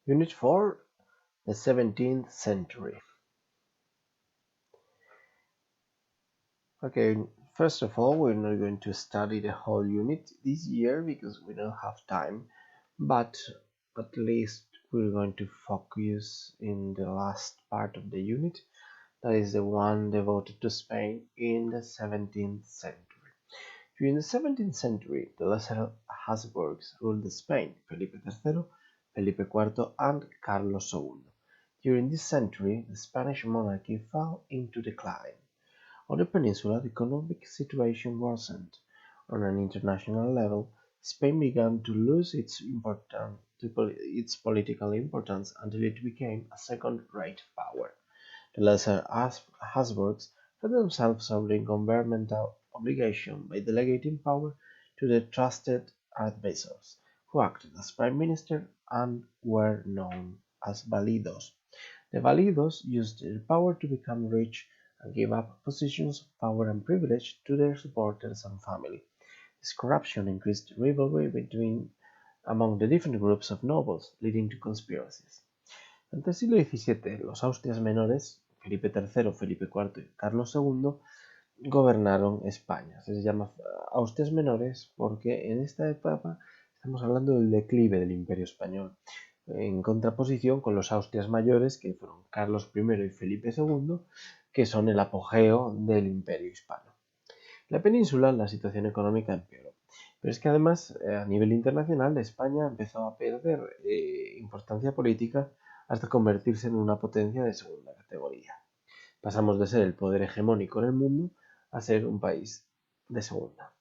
Unit 4, the 17th century. Okay, first of all, we're not going to study the whole unit this year because we don't have time, but at least we're going to focus in the last part of the unit, that is the one devoted to Spain in the 17th century. During the 17th century, the lesser Habsburgs ruled Spain, Felipe III, Felipe IV, and Carlos II. During this century, the Spanish monarchy fell into decline. On the peninsula, the economic situation worsened. On an international level, Spain began to lose its political importance until it became a second-rate power. The lesser Habsburgs found themselves under governmental obligation by delegating power to the trusted advisors, who acted as prime minister and were known as validos. The validos used their power to become rich and gave up positions of power and privilege to their supporters and family. This corruption increased rivalry among the different groups of nobles, leading to conspiracies. Durante el siglo XVII, los Austrias menores, Felipe III, Felipe IV y Carlos II, gobernaron España. Se les llama Austrias menores porque en esta etapa estamos hablando del declive del Imperio Español, en contraposición con los Austrias mayores, que fueron Carlos I y Felipe II, que son el apogeo del Imperio hispano. En la península la situación económica empeoró, pero es que además a nivel internacional España empezó a perder importancia política hasta convertirse en una potencia de segunda categoría. Pasamos de ser el poder hegemónico en el mundo a ser un país de segunda.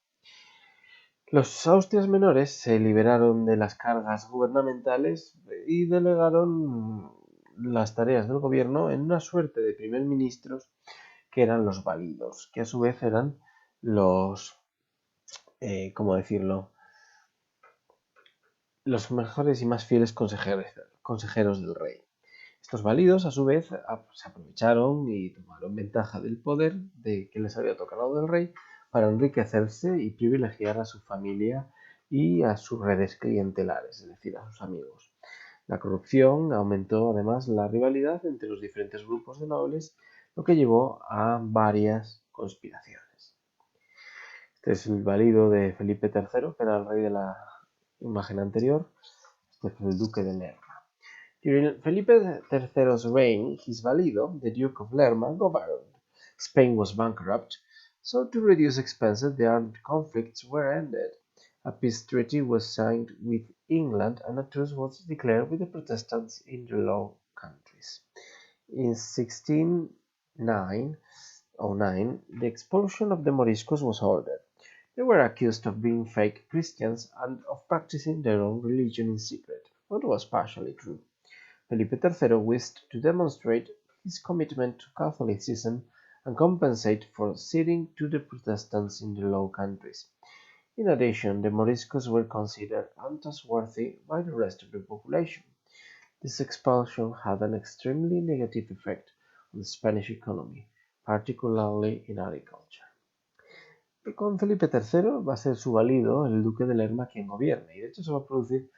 Los Austrias menores se liberaron de las cargas gubernamentales y delegaron las tareas del gobierno en una suerte de primer ministros que eran los validos, que a su vez eran los, los mejores y más fieles consejeros del rey. Estos validos, a su vez, se aprovecharon y tomaron ventaja del poder que les había tocado del rey para enriquecerse y privilegiar a su familia y a sus redes clientelares, es decir, a sus amigos. La corrupción aumentó además la rivalidad entre los diferentes grupos de nobles, lo que llevó a varias conspiraciones. Este es el valido de Felipe III, que era el rey de la imagen anterior. Este es el duque de Lerma. During Felipe III's reign, his valido, the Duke of Lerma, governed. Spain was bankrupt, so to reduce expenses the armed conflicts were ended. A peace treaty was signed with England and a truce was declared with the Protestants in the Low Countries. In 1609, the expulsion of the Moriscos was ordered. They were accused of being fake Christians and of practicing their own religion in secret, what was partially true. Felipe III wished to demonstrate his commitment to Catholicism and compensate for ceding to the Protestants in the Low Countries. In addition, the Moriscos were considered untrustworthy by the rest of the population. This expulsion had an extremely negative effect on the Spanish economy, particularly in agriculture. Con Felipe III va a ser su valido, el duque de Lerma, quien gobierna, y de hecho se va a producir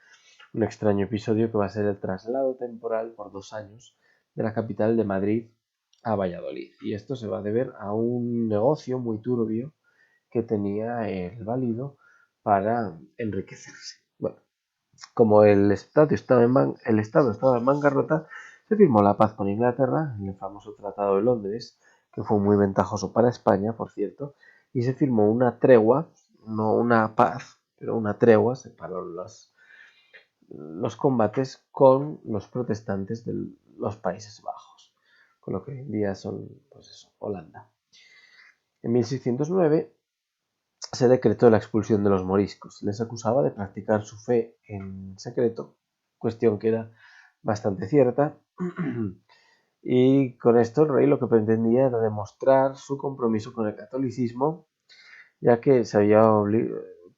un extraño episodio que va a ser el traslado temporal por 2 años de la capital de Madrid a Valladolid. Y esto se va a deber a un negocio muy turbio que tenía el valido para enriquecerse. Bueno, como el Estado estaba en bancarrota, se firmó la paz con Inglaterra, en el famoso Tratado de Londres, que fue muy ventajoso para España, por cierto, y se firmó una tregua, no una paz, pero una tregua, se pararon los combates con los protestantes de los Países Bajos, con lo que hoy en día son, pues eso, Holanda. En 1609 se decretó la expulsión de los moriscos. Les acusaba de practicar su fe en secreto, cuestión que era bastante cierta, y con esto el rey lo que pretendía era demostrar su compromiso con el catolicismo, ya que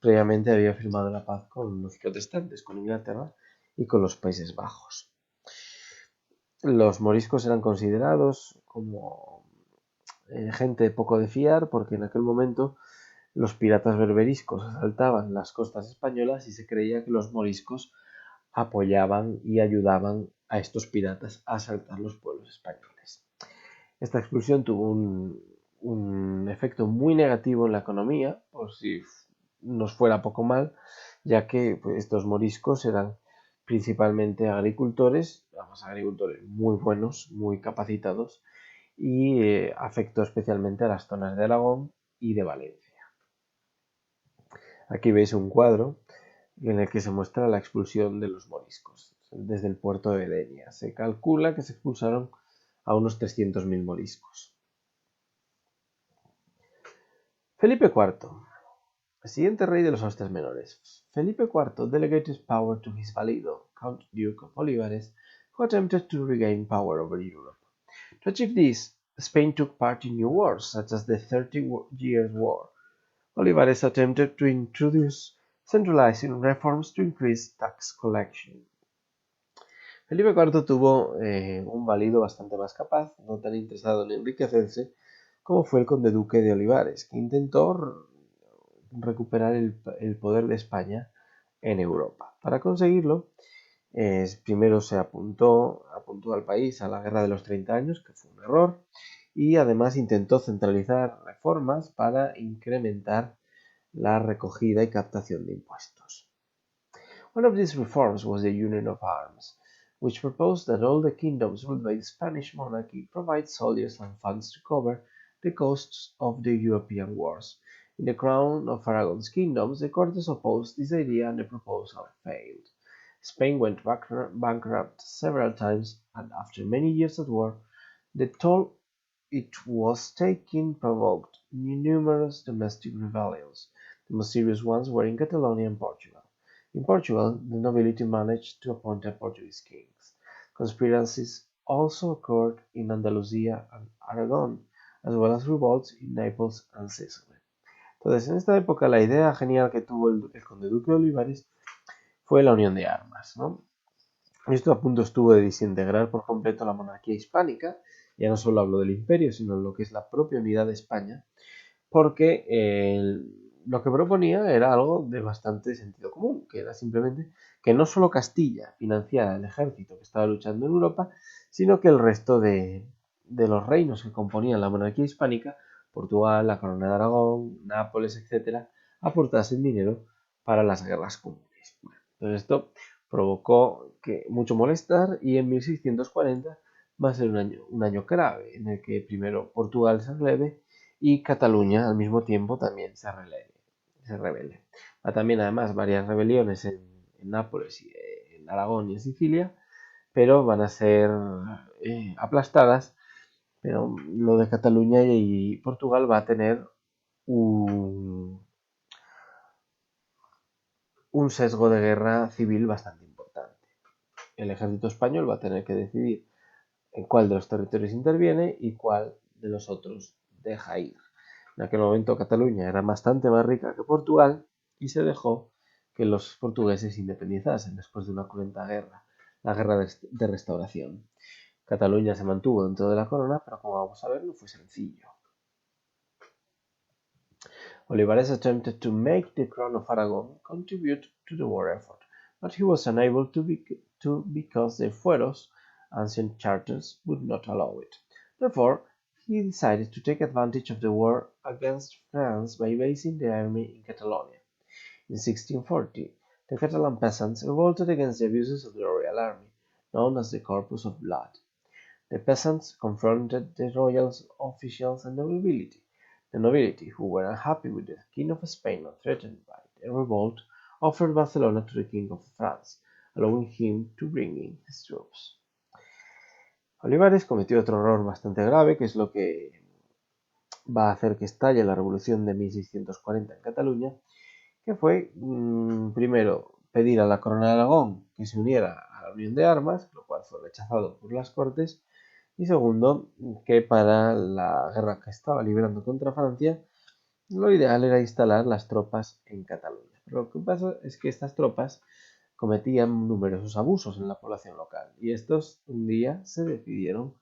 previamente había firmado la paz con los protestantes, con Inglaterra y con los Países Bajos. Los moriscos eran considerados como gente poco de fiar porque en aquel momento los piratas berberiscos asaltaban las costas españolas y se creía que los moriscos apoyaban y ayudaban a estos piratas a asaltar los pueblos españoles. Esta expulsión tuvo un efecto muy negativo en la economía, por si nos fuera poco mal, ya que pues, estos moriscos eran principalmente agricultores, agricultores muy buenos, muy capacitados, y afectó especialmente a las zonas de Aragón y de Valencia. Aquí veis un cuadro en el que se muestra la expulsión de los moriscos desde el puerto de Denia. Se calcula que se expulsaron a unos 300.000 moriscos. Felipe IV, el siguiente rey de los Austrias menores. Felipe IV delegated power to his valido, Count Duke of Olivares, who attempted to regain power over Europe. To achieve this, Spain took part in new wars, such as the 30 Years' War. Olivares attempted to introduce centralizing reforms to increase tax collection. Felipe IV tuvo un valido bastante más capaz, no tan interesado en enriquecerse, como fue el conde duque de Olivares, que intentó recuperar el poder de España en Europa. Para conseguirlo, primero se apuntó al país a la Guerra de los 30 años, que fue un error, y además intentó centralizar reformas para incrementar la recogida y captación de impuestos. One of these reforms was the Union of Arms, which proposed that all the kingdoms ruled by the Spanish monarchy provide soldiers and funds to cover the costs of the European wars. In the Crown of Aragon's kingdoms, the Cortes opposed this idea and the proposal failed. Spain went bankrupt several times, and after many years at war, the toll it was taking provoked numerous domestic rebellions. The most serious ones were in Catalonia and Portugal. In Portugal, the nobility managed to appoint Portuguese kings. Conspiracies also occurred in Andalucía and Aragon, as well as revolts in Naples and Sicily. Entonces, en esta época, la idea genial que tuvo el conde duque de Olivares fue la unión de armas, ¿no? Esto a punto estuvo de desintegrar por completo la monarquía hispánica. Ya no solo hablo del imperio, sino lo que es la propia unidad de España, porque lo que proponía era algo de bastante sentido común, que era simplemente que no solo Castilla financiara el ejército que estaba luchando en Europa, sino que el resto de los reinos que componían la monarquía hispánica, Portugal, la Corona de Aragón, Nápoles, etc., aportasen dinero para las guerras comunes. Entonces esto provocó mucho molestar y en 1640 va a ser un año clave en el que primero Portugal se revele y Cataluña al mismo tiempo también se rebele. Va también además varias rebeliones en Nápoles, y en Aragón y en Sicilia, pero van a ser aplastadas. Pero lo de Cataluña y Portugal va a tener un sesgo de guerra civil bastante importante. El ejército español va a tener que decidir en cuál de los territorios interviene y cuál de los otros deja ir. En aquel momento Cataluña era bastante más rica que Portugal y se dejó que los portugueses independizasen después de una cruenta guerra, la guerra de restauración. Cataluña se mantuvo dentro de la corona, pero como vamos a ver no fue sencillo. Olivares attempted to make the Crown of Aragon contribute to the war effort, but he was unable to because the fueros, ancient charters, would not allow it. Therefore, he decided to take advantage of the war against France by basing the army in Catalonia. In 1640, the Catalan peasants revolted against the abuses of the royal army, known as the Corpus of Blood. The peasants confronted the royal officials and the nobility, who were unhappy with the King of Spain and threatened by the revolt, offered Barcelona to the King of France, allowing him to bring in his troops. Olivares cometió otro error bastante grave, que es lo que va a hacer que estalle la revolución de 1640 en Cataluña, que fue, primero, pedir a la Corona de Aragón que se uniera a la Unión de Armas, lo cual fue rechazado por las Cortes, y segundo, que para la guerra que estaba librando contra Francia, lo ideal era instalar las tropas en Cataluña. Pero lo que pasa es que estas tropas cometían numerosos abusos en la población local, y estos un día se decidieron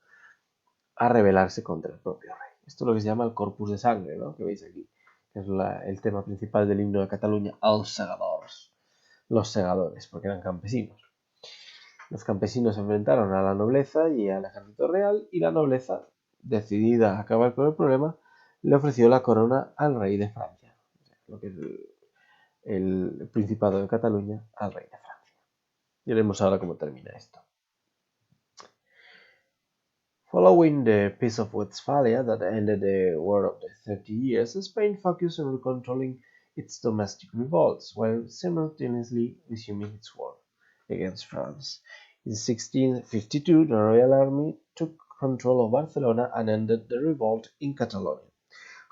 a rebelarse contra el propio rey. Esto es lo que se llama el Corpus de Sangre, ¿no? Que veis aquí, que es el tema principal del himno de Cataluña, Els Segadors, los segadores, porque eran campesinos. Los campesinos se enfrentaron a la nobleza y al ejército real, y la nobleza, decidida a acabar con el problema, le ofreció la corona al rey de Francia, lo que es el Principado de Cataluña, al rey de Francia. Y veremos ahora cómo termina esto. Following the Peace of Westphalia that ended the War of the 30 Years, Spain focused on controlling its domestic revolts while simultaneously resuming its war against France. In 1652, the Royal Army took control of Barcelona and ended the revolt in Catalonia.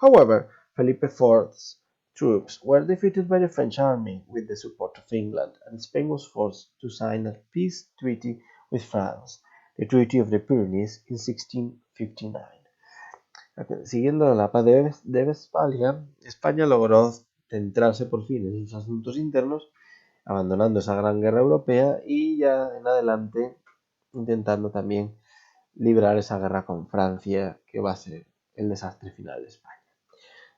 However, Felipe IV's troops were defeated by the French army with the support of England, and Spain was forced to sign a peace treaty with France, the Treaty of the Pyrenees, in 1659. Siguiendo la paz de Westfalia, España logró centrarse por fin en sus asuntos internos, abandonando esa gran guerra europea y ya en adelante intentando también librar esa guerra con Francia, que va a ser el desastre final de España.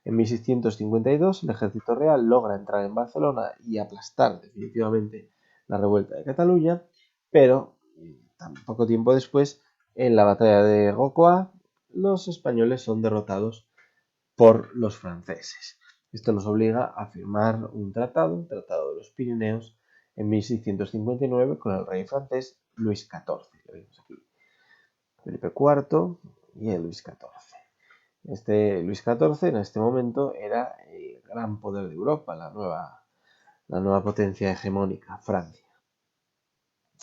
En 1652, el ejército real logra entrar en Barcelona y aplastar definitivamente la revuelta de Cataluña, pero tan poco tiempo después, en la batalla de Rocroi, los españoles son derrotados por los franceses. Esto nos obliga a firmar un tratado de los Pirineos, en 1659 con el rey francés Luis XIV. Lo vemos aquí. Felipe IV y el Luis XIV. Este Luis XIV en este momento era el gran poder de Europa, la nueva potencia hegemónica, Francia.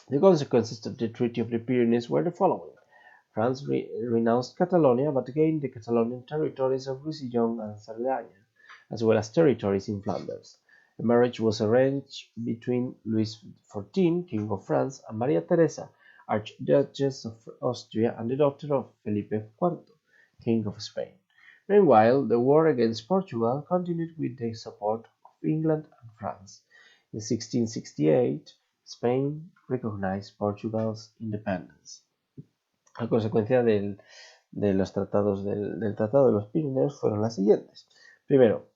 The consequences of the Treaty of the Pyrenees were the following. France renounced Catalonia but gained the Catalonian territories of Roussillon and Cerdagne, as well as territories in Flanders. A marriage was arranged between Louis XIV, King of France, and Maria Theresa, Archduchess of Austria and the daughter of Felipe IV, King of Spain. Meanwhile, the war against Portugal continued with the support of England and France. In 1668, Spain recognized Portugal's independence. A consecuencia de los tratados del Tratado de los Pirineos fueron las siguientes. Primero,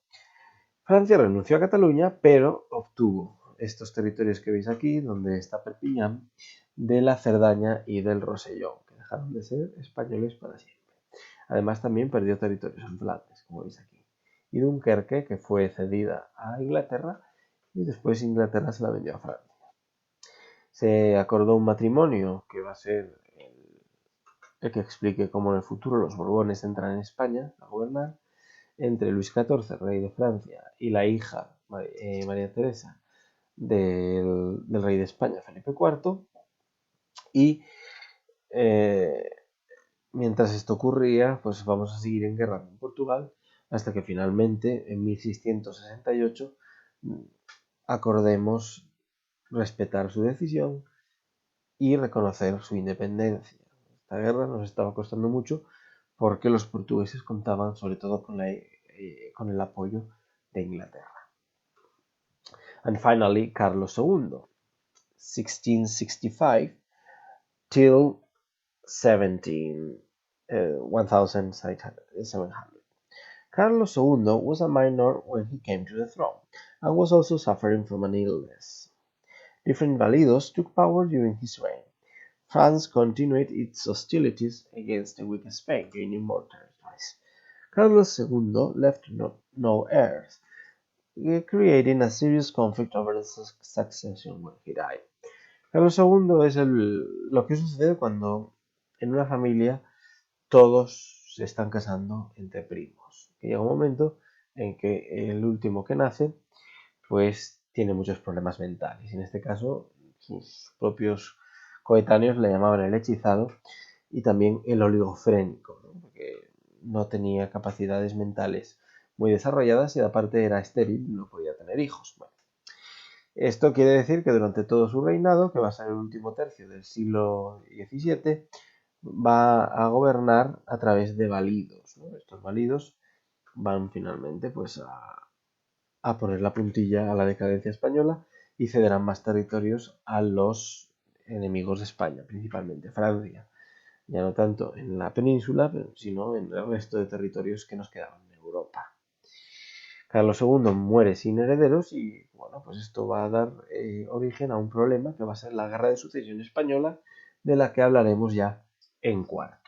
Francia renunció a Cataluña, pero obtuvo estos territorios que veis aquí, donde está Perpiñán, de la Cerdaña y del Rosellón, que dejaron de ser españoles para siempre. Además, también perdió territorios en Flandes, como veis aquí, y Dunkerque, que fue cedida a Inglaterra, y después Inglaterra se la vendió a Francia. Se acordó un matrimonio que va a ser el que explique cómo en el futuro los Borbones entran en España a gobernar, entre Luis XIV, rey de Francia, y la hija María Teresa del rey de España, Felipe IV, y mientras esto ocurría, pues vamos a seguir en guerra con Portugal, hasta que finalmente, en 1668, acordemos respetar su decisión y reconocer su independencia. Esta guerra nos estaba costando mucho porque los portugueses contaban sobre todo con el apoyo de Inglaterra. And finally, Carlos II, 1665 till 1700. Carlos II was a minor when he came to the throne, and was also suffering from an illness. Different Validos took power during his reign. France continued its hostilities against the weak Spain, gaining more territories. Carlos II left no heirs, creating a serious conflict over the succession when he died. Carlos II es lo que sucede cuando en una familia todos se están casando entre primos. Que llega un momento en que el último que nace pues tiene muchos problemas mentales. En este caso, sus propios coetáneos le llamaban el hechizado y también el oligofrénico, ¿no? Porque no tenía capacidades mentales muy desarrolladas y aparte era estéril, no podía tener hijos. Bueno, esto quiere decir que durante todo su reinado, que va a ser el último tercio del siglo XVII, va a gobernar a través de validos, ¿no? Estos validos van finalmente pues a poner la puntilla a la decadencia española y cederán más territorios a los enemigos de España, principalmente Francia. Ya no tanto en la península, sino en el resto de territorios que nos quedaban en Europa. Carlos II muere sin herederos y bueno, pues esto va a dar origen a un problema que va a ser la Guerra de Sucesión Española, de la que hablaremos ya en cuarto.